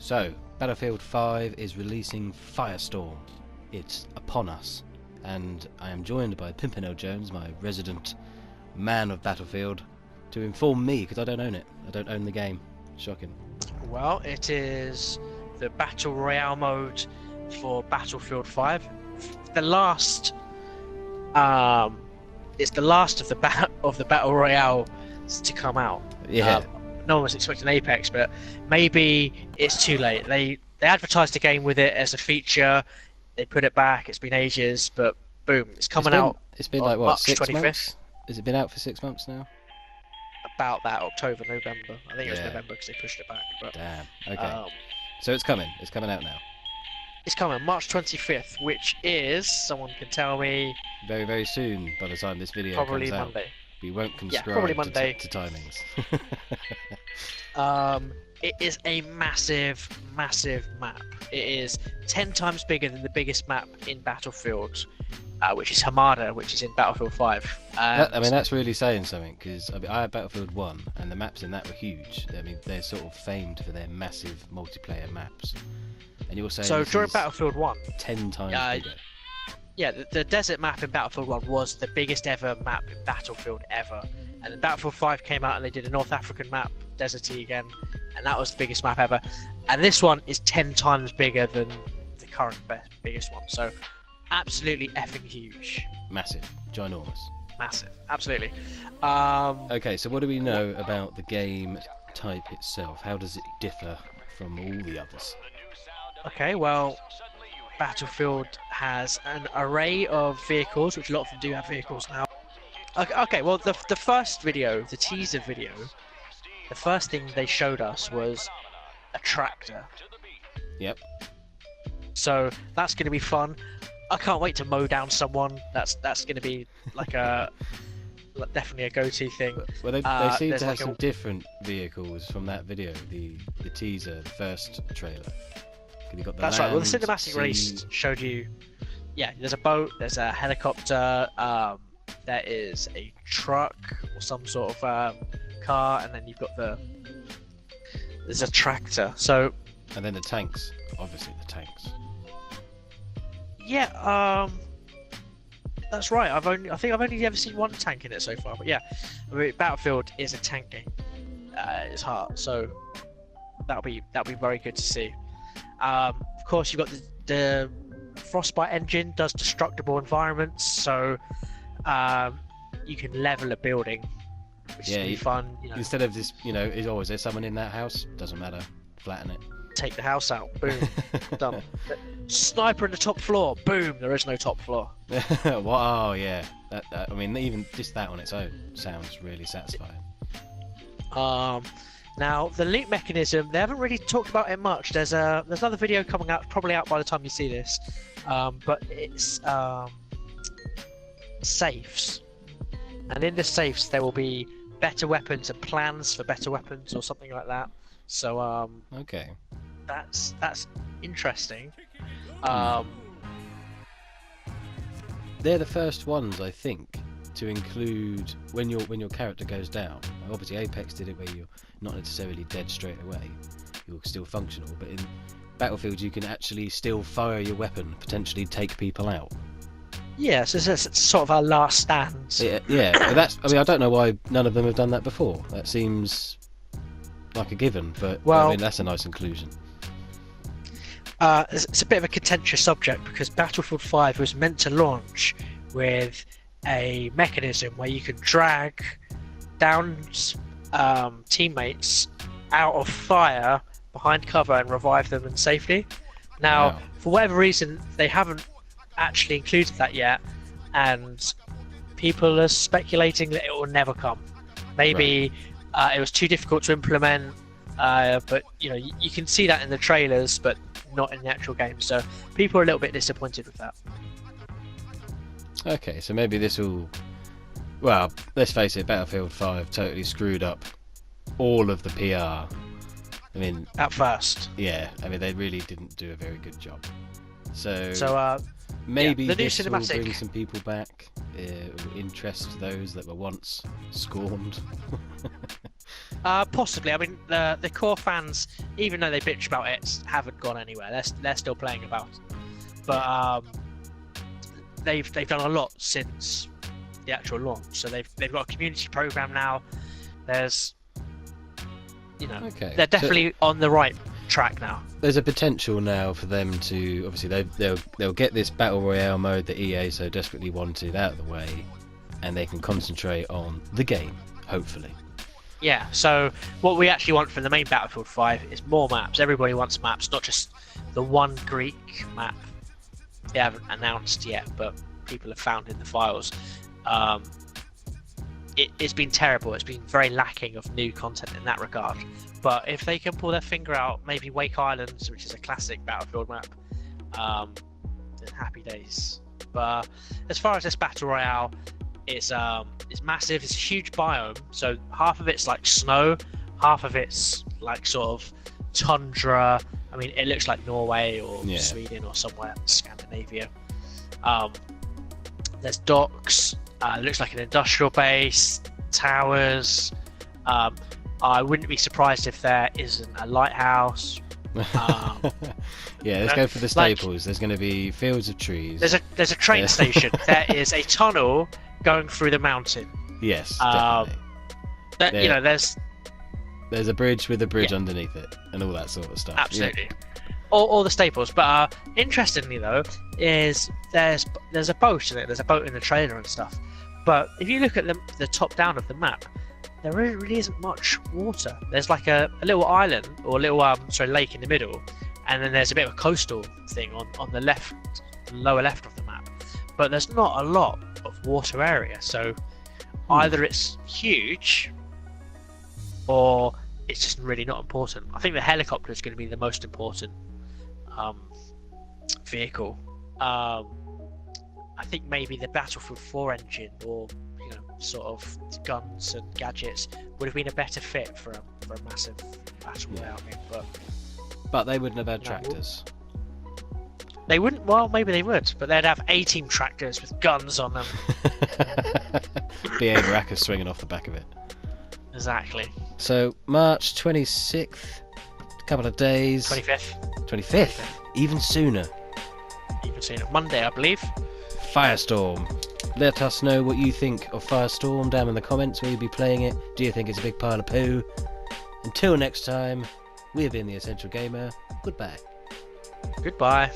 So, Battlefield 5 is releasing Firestorm. It's upon us, and I am joined by Pimpernel Jones, my resident man of Battlefield, to inform me, because I don't own it. I don't own the game. Shocking. Well, it is the Battle Royale mode for Battlefield 5. The last, it's the last of the Battle Royale to come out. Yeah. No one was expecting Apex, but maybe it's too late. They advertised the game with it as a feature. They put it back. It's been ages, but boom, it's coming out. It's been like what, March 6 25th. months? Has it been out for 6 months now? About that, October, November. I think it was Yeah. November because they pushed it back. But, Damn. Okay. So it's coming. It's coming out now. it's coming March 25th, which is, someone can tell me, Very, very soon. By the time this video probably comes out, Monday. we won't conscribe probably Monday. to timings. It is a massive, massive map. It is 10 times bigger than the biggest map in Battlefield, which is Hamada, which is in Battlefield 5. I mean, that's really saying something, because I had Battlefield 1, and the maps in that were huge. I mean, they're sort of famed for their massive multiplayer maps. And you're saying so this during is Battlefield 1, 10 times bigger. yeah, the desert map in Battlefield 1 was the biggest ever map in Battlefield ever. And then Battlefield 5 came out and they did a North African map, deserty again, and that was the biggest map ever. And this one is 10 times bigger than the current biggest one. So absolutely effing huge. Massive. Ginormous. Massive. Absolutely. Okay, so what do we know about the game type itself? How does it differ from all the others? Okay, well, Battlefield has an array of vehicles, which a lot of them do have vehicles now. Okay, well, the first video, the teaser video, the first thing they showed us was a tractor. Yep. So that's going to be fun. I can't wait to mow down someone. That's going to be like definitely a go-to thing. Well, they seem there's to have like some different vehicles from that video, the teaser, the first trailer. You got the That's right. Well, the land, cinematic sea. release showed you. Yeah, there's a boat. There's a helicopter. There is a truck or some sort of car, and then you've got there's a tractor. So. And then the tanks. Obviously, the tanks. Yeah. That's right. I think I've only ever seen one tank in it so far. But yeah, I mean, Battlefield is a tank game. It's hard. So that'll be very good to see. Of course, you've got the Frostbite engine does destructible environments, so you can level a building, which is really fun. You know, instead of this, is always there someone in that house? Doesn't matter. Flatten it. take the house out. Boom, done. Sniper in the top floor. Boom, there is no top floor. Wow, yeah. I mean, even just that on its own sounds really satisfying. Now, the loot mechanism, they haven't really talked about it much. There's another video coming out, probably out by the time you see this, but it's safes. And in the safes, there will be better weapons and plans for better weapons or something like that. So, okay. That's interesting. They're the first ones, I think, to include when your character goes down. Obviously, Apex did it where you're not necessarily dead straight away. You're still functional, but in Battlefield you can actually still fire your weapon, potentially take people out. Yeah, so it's sort of our last stand. Yeah. But I don't know why none of them have done that before. That seems like a given, but well, I mean, that's a nice inclusion. It's a bit of a contentious subject because Battlefield 5 was meant to launch with a mechanism where you can drag down teammates out of fire behind cover and revive them in safety. Now, Wow. For whatever reason, they haven't actually included that yet, and people are speculating that it will never come. Maybe it was too difficult to implement, but you can see that in the trailers, but not in the actual game. So people are a little bit disappointed with that. Okay, so maybe this will... Well, let's face it, Battlefield 5 totally screwed up all of the PR. I mean... At first. Yeah, I mean, they really didn't do a very good job. So maybe the new this will cinematic bring some people back, interest those that were once scorned. Possibly. I mean, the core fans, even though they bitch about it, haven't gone anywhere. They're still playing about. But they've done a lot since the actual launch. So they've got a community program now. There's, Okay. they're definitely on the right track now. There's a potential now for them to obviously they'll get this battle royale mode that EA so desperately wanted out of the way, and they can concentrate on the game, hopefully. Yeah, so what we actually want from the main Battlefield 5 is more maps. Everybody wants maps, not just the one Greek map they haven't announced yet, but people have found in the files. It's been terrible. It's been very lacking of new content in that regard. But if they can pull their finger out, maybe Wake Islands, which is a classic Battlefield map, then happy days. But as far as this Battle Royale, it's massive. It's a huge biome. So half of it's like snow, half of it's like sort of tundra. I mean, it looks like Norway or Sweden or somewhere in Scandinavia. There's docks. It looks like an industrial base, towers. I wouldn't be surprised if there isn't a lighthouse. Yeah, let's go for the staples. There's going to be fields of trees. There's a train station. There is a tunnel going through the mountain. Yes, definitely. There's a bridge with a bridge underneath it, and all that sort of stuff. Absolutely. All the staples. But interestingly though, is there's a boat in it. There's a boat in the trailer and stuff. But if you look at the top down of the map, there really isn't much water. There's like a little island or a little lake in the middle, and then there's a bit of a coastal thing on the left, lower left of the map. But there's not a lot of water area. So either it's huge, or it's just really not important. I think the helicopter is going to be the most important vehicle. I think maybe the Battlefield 4 engine or sort of guns and gadgets would have been a better fit for a massive battle royale game, but they wouldn't have had tractors. They wouldn't. Well, maybe they would, but they'd have A-team tractors with guns on them. BA Baracus swinging off the back of it. Exactly. So March 26th, a couple of days. 25th, even sooner. Monday, I believe. Firestorm. Let us know what you think of Firestorm down in the comments. Will you be playing it? Do you think it's a big pile of poo? Until next time, we have been the Essential Gamer. Goodbye. Goodbye.